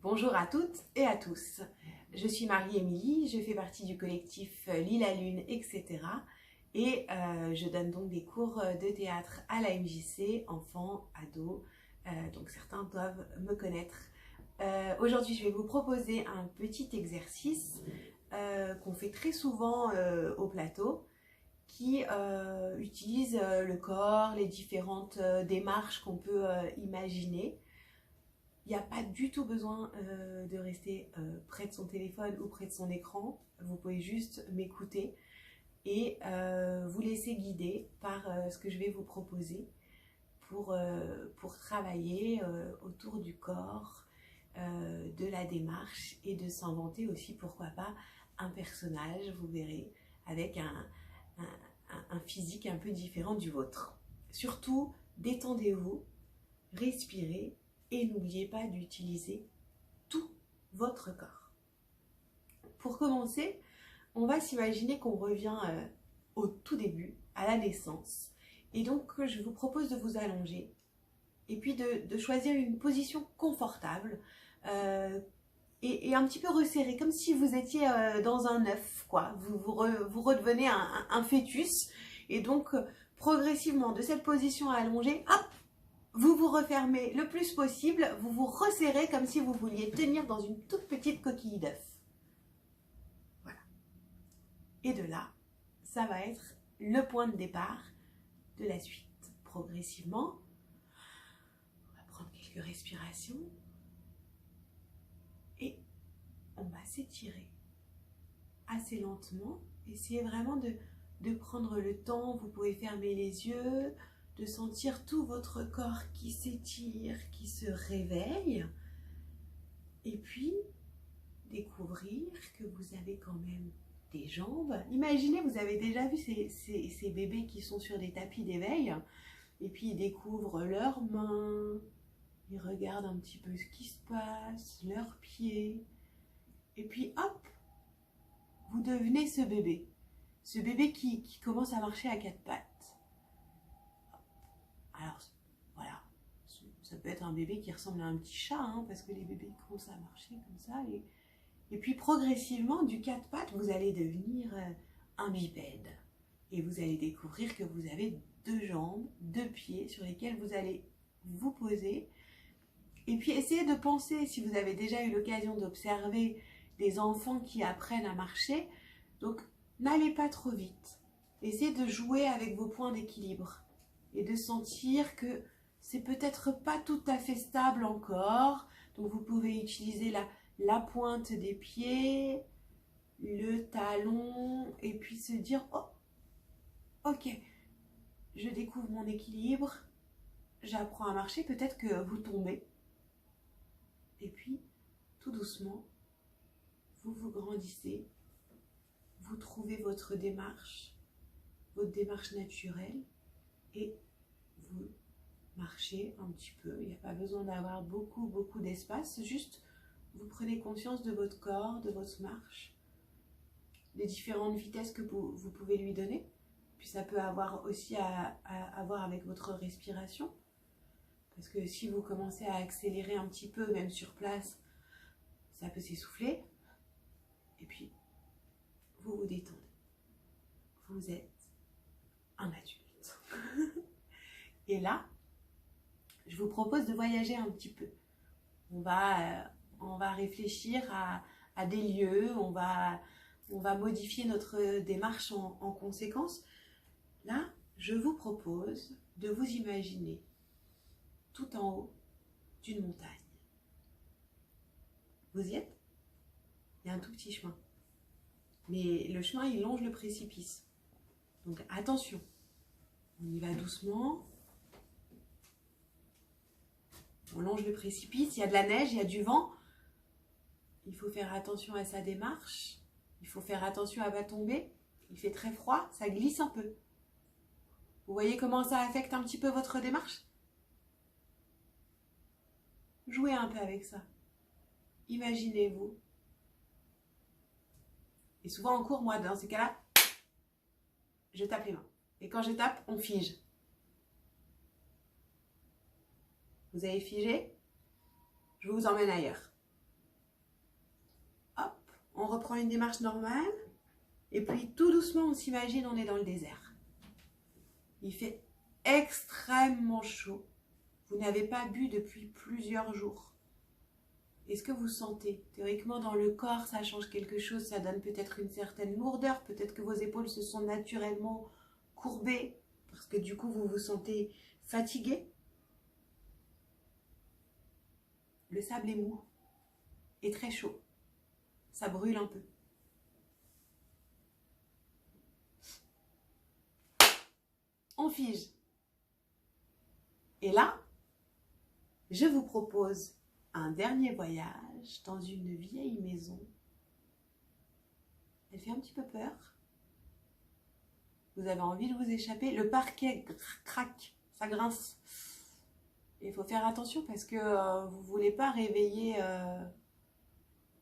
Bonjour à toutes et à tous. Je suis Marie-Émilie, je fais partie du collectif Lila Lune, etc. Et je donne donc des cours de théâtre à la MJC, enfants, ados, donc certains doivent me connaître. Aujourd'hui, je vais vous proposer un petit exercice qu'on fait très souvent au plateau, qui utilise le corps, les différentes démarches qu'on peut imaginer. Il n'y a pas du tout besoin de rester près de son téléphone ou près de son écran. Vous pouvez juste m'écouter et vous laisser guider par ce que je vais vous proposer pour travailler autour du corps, de la démarche et de s'inventer aussi, pourquoi pas, un personnage, vous verrez, avec un physique un peu différent du vôtre. Surtout, détendez-vous, respirez. Et n'oubliez pas d'utiliser tout votre corps. Pour commencer, on va s'imaginer qu'on revient au tout début, à la naissance. Et donc, je vous propose de vous allonger et puis de choisir une position confortable et un petit peu resserrée, comme si vous étiez dans un œuf, quoi. Vous redevenez un fœtus. Et donc, progressivement, de cette position allongée, hop, vous vous refermez le plus possible, vous vous resserrez comme si vous vouliez tenir dans une toute petite coquille d'œuf. Voilà. Et de là, ça va être le point de départ de la suite. Progressivement, on va prendre quelques respirations et on va s'étirer assez lentement. Essayez vraiment de prendre le temps, vous pouvez fermer les yeux, de sentir tout votre corps qui s'étire, qui se réveille, et puis découvrir que vous avez quand même des jambes. Imaginez, vous avez déjà vu ces bébés qui sont sur des tapis d'éveil, et puis ils découvrent leurs mains, ils regardent un petit peu ce qui se passe, leurs pieds, et puis hop, vous devenez ce bébé qui commence à marcher à quatre pattes. Alors, voilà, ça peut être un bébé qui ressemble à un petit chat, hein, parce que les bébés commencent à marcher comme ça. Et puis, progressivement, du quatre pattes, vous allez devenir un bipède. Et vous allez découvrir que vous avez deux jambes, deux pieds sur lesquels vous allez vous poser. Et puis, essayez de penser, si vous avez déjà eu l'occasion d'observer des enfants qui apprennent à marcher, donc n'allez pas trop vite. Essayez de jouer avec vos points d'équilibre et de sentir que c'est peut-être pas tout à fait stable encore. Donc vous pouvez utiliser la pointe des pieds, le talon, et puis se dire, oh, ok, je découvre mon équilibre, j'apprends à marcher, peut-être que vous tombez. Et puis, tout doucement, vous grandissez, vous trouvez votre démarche naturelle, et vous marchez un petit peu. Il n'y a pas besoin d'avoir beaucoup d'espace, juste vous prenez conscience de votre corps, de votre marche, des différentes vitesses que vous pouvez lui donner. Puis ça peut avoir aussi à voir avec votre respiration, parce que si vous commencez à accélérer un petit peu, même sur place, ça peut s'essouffler. Et puis vous vous détendez, vous êtes un adulte. Et là, je vous propose de voyager un petit peu. On va réfléchir à des lieux, on va modifier notre démarche en conséquence. Là, je vous propose de vous imaginer tout en haut d'une montagne. Vous y êtes? Il y a un tout petit chemin. Mais le chemin, il longe le précipice. Donc attention, on y va doucement. On longe le précipice, il y a de la neige, il y a du vent. Il faut faire attention à sa démarche. Il faut faire attention à ne pas tomber. Il fait très froid, ça glisse un peu. Vous voyez comment ça affecte un petit peu votre démarche? Jouez un peu avec ça. Imaginez-vous. Et souvent en cours, moi, dans ces cas-là, je tape les mains. Et quand je tape, on fige. Vous avez figé? Je vous emmène ailleurs. on reprend une démarche normale. Et puis tout doucement, on s'imagine, on est dans le désert. Il fait extrêmement chaud. Vous n'avez pas bu depuis plusieurs jours. Est-ce que vous sentez? Théoriquement, dans le corps, ça change quelque chose. Ça donne peut-être une certaine lourdeur. Peut-être que vos épaules se sont naturellement courbées. Parce que du coup, vous vous sentez fatigué. Le sable est mou et très chaud. Ça brûle un peu. On fige. Et là, je vous propose un dernier voyage dans une vieille maison. Elle fait un petit peu peur. Vous avez envie de vous échapper. Le parquet craque, ça grince. Il faut faire attention parce que vous ne voulez pas réveiller...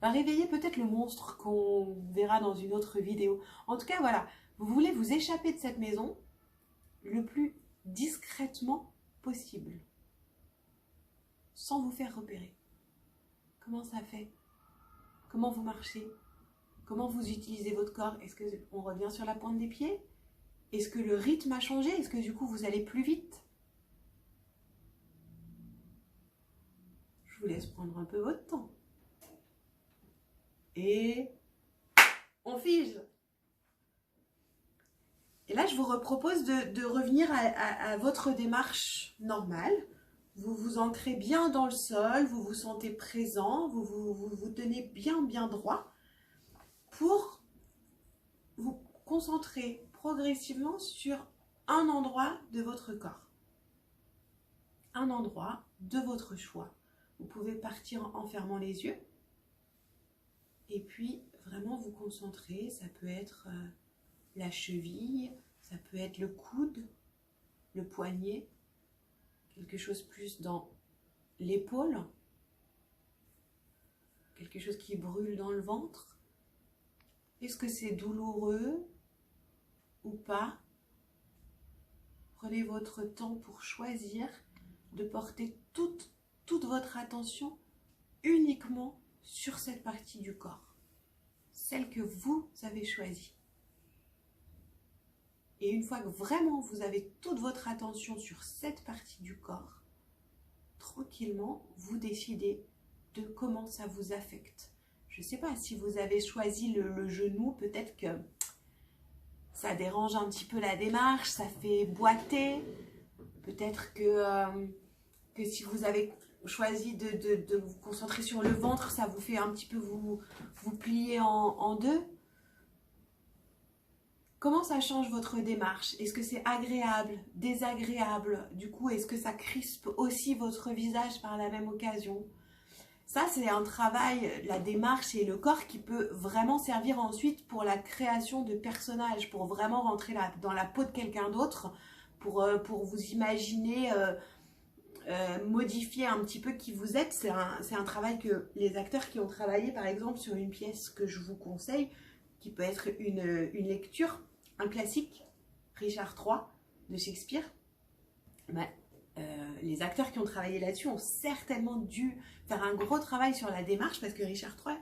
réveiller peut-être le monstre qu'on verra dans une autre vidéo. En tout cas, voilà. Vous voulez vous échapper de cette maison le plus discrètement possible, sans vous faire repérer. Comment ça fait? Comment vous marchez? Comment vous utilisez votre corps? Est-ce qu'on revient sur la pointe des pieds? Est-ce que le rythme a changé? Est-ce que du coup vous allez plus vite? Je vous laisse prendre un peu votre temps. Et on fige. Et là, je vous propose de revenir à votre démarche normale. Vous vous ancrez bien dans le sol, vous vous sentez présent, vous tenez bien droit pour vous concentrer progressivement sur un endroit de votre corps. Un endroit de votre choix. Vous pouvez partir en fermant les yeux et puis vraiment vous concentrer. Ça peut être la cheville, ça peut être le coude, le poignet, quelque chose plus dans l'épaule, quelque chose qui brûle dans le ventre. Est-ce que c'est douloureux ou pas? Prenez votre temps pour choisir de porter toute votre attention uniquement sur cette partie du corps, celle que vous avez choisie. Et une fois que vraiment vous avez toute votre attention sur cette partie du corps, tranquillement, vous décidez de comment ça vous affecte. Je ne sais pas si vous avez choisi le genou, peut-être que ça dérange un petit peu la démarche, ça fait boiter. Peut-être que si vous avez choisi de vous concentrer sur le ventre, ça vous fait un petit peu vous plier en deux. Comment ça change votre démarche? Est-ce que c'est agréable, désagréable? Du coup, est-ce que ça crispe aussi votre visage par la même occasion? Ça, c'est un travail, la démarche et le corps qui peut vraiment servir ensuite pour la création de personnages, pour vraiment rentrer dans la peau de quelqu'un d'autre, pour vous imaginer, modifier un petit peu qui vous êtes. C'est un travail que les acteurs qui ont travaillé, par exemple, sur une pièce que je vous conseille, qui peut être une lecture, un classique, Richard III de Shakespeare. Les acteurs qui ont travaillé là-dessus ont certainement dû faire un gros travail sur la démarche parce que Richard III,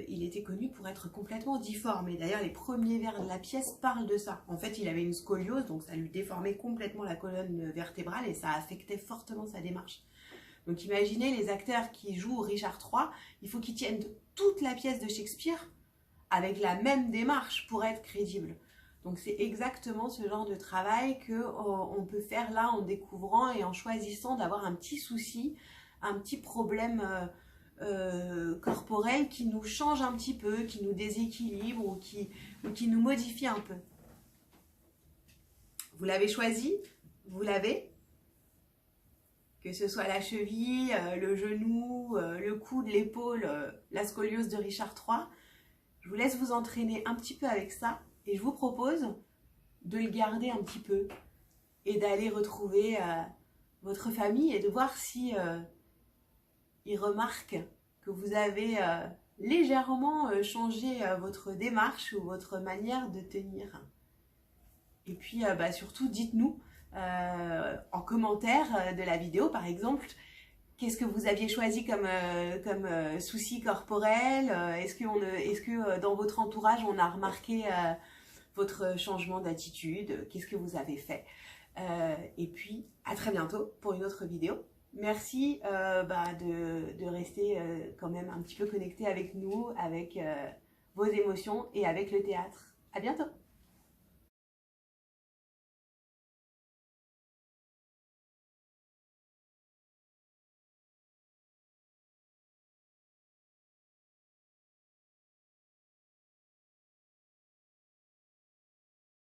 il était connu pour être complètement difforme. Et d'ailleurs, les premiers vers de la pièce parlent de ça. En fait, il avait une scoliose, donc ça lui déformait complètement la colonne vertébrale et ça affectait fortement sa démarche. Donc imaginez les acteurs qui jouent Richard III, il faut qu'ils tiennent toute la pièce de Shakespeare avec la même démarche pour être crédible. Donc c'est exactement ce genre de travail qu'on peut faire là en découvrant et en choisissant d'avoir un petit souci, un petit problème corporel qui nous change un petit peu, qui nous déséquilibre ou qui nous modifie un peu. Vous l'avez choisi, vous l'avez. Que ce soit la cheville, le genou, le coude, l'épaule, la scoliose de Richard III. Je vous laisse vous entraîner un petit peu avec ça. Et je vous propose de le garder un petit peu et d'aller retrouver votre famille et de voir si ils remarquent que vous avez légèrement changé votre démarche ou votre manière de tenir. Et puis surtout, dites-nous en commentaire de la vidéo, par exemple, Qu'est-ce que vous aviez choisi comme, souci corporel? Est-ce que dans votre entourage, on a remarqué votre changement d'attitude? Qu'est-ce que vous avez fait? Et puis, à très bientôt pour une autre vidéo. Merci de rester quand même un petit peu connecté avec nous, avec vos émotions et avec le théâtre. À bientôt!